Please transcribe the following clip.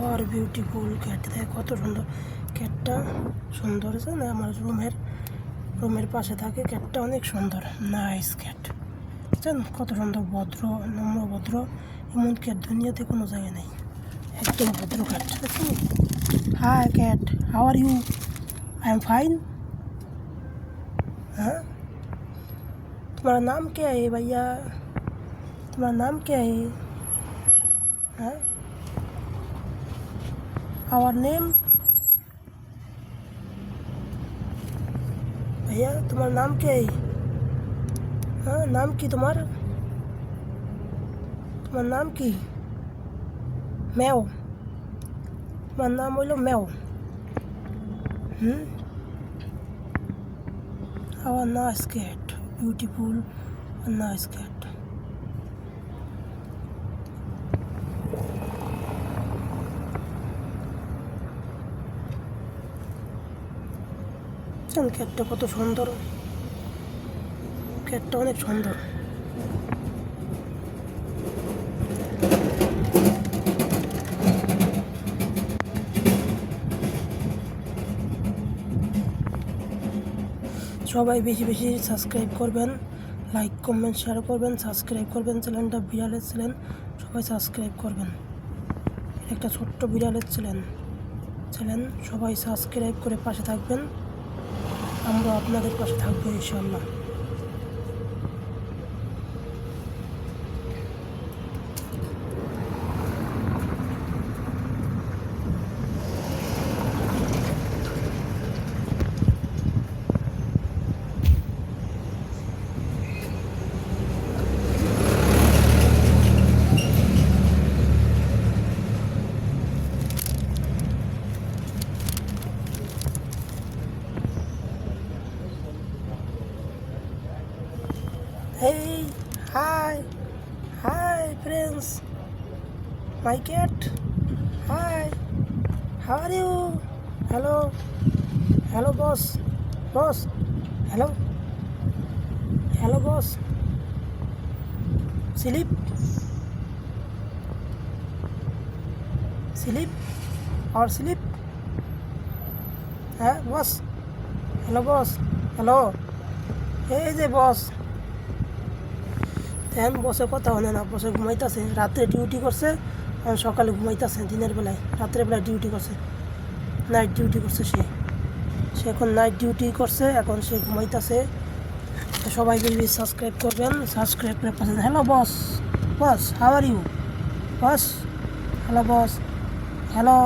আর beautiful cat, দেখ কত সুন্দর ক্যাটটা, সুন্দর আছে না? আমার রুমের পাশে থাকে ক্যাটটা, অনেক সুন্দর, নাইস ক্যাট। বুঝছেন কত সুন্দর, ভদ্র, নম্র ভদ্র, এমন ক্যাট দুনিয়াতে কোনো জায়গায় নেই, একদম ভদ্র cat. Hi cat, how are you? I am fine. हाँ, तुम्हारा नाम क्या है भैया? तुम्हारा नाम क्या है? हाँ, आवर नेम। भैया तुम्हारा नाम क्या है? हाँ, नाम की तुम्हारा नाम की? मैव, तुम्हारा नाम बोलो मैव। Our nice cat, beautiful and nice cat. ক্যাটটা কত সুন্দর, ক্যাটটা অনেক সুন্দর। সবাই বেশি বেশি সাবস্ক্রাইব করবেন, লাইক কমেন্ট শেয়ার করবেন, সাবস্ক্রাইব করবেন। চ্যানেলটা বিড়ালের চ্যানেল, সবাই সাবস্ক্রাইব করবেন। একটা ছোট্ট বিড়ালের চ্যানেল, সবাই সাবস্ক্রাইব করে পাশে থাকবেন। আমরা আপনাদের পাশে থাকবো ইনশাআল্লাহ। Hey, hi friends, my cat. Hi, how are you? Hello boss, hello boss. Sleep or sleep? হ্যাঁ বস, হ্যালো বস, হ্যালো, এই যে বস। এখন বসে কথা হয় না, বসে ঘুমাইতেছে, রাত্রে ডিউটি করছে, আর সকালে ঘুমাইতেছে, দিনের বেলায়, রাত্রের বেলায় ডিউটি করছে, নাইট ডিউটি করছে সে এখন নাইট ডিউটি করছে, এখন সে ঘুমাইতেছে। সবাই বেশি সাবস্ক্রাইব করবেন, সাবস্ক্রাইব করে পাশে। Hello boss, how are you boss? Hello boss, hello.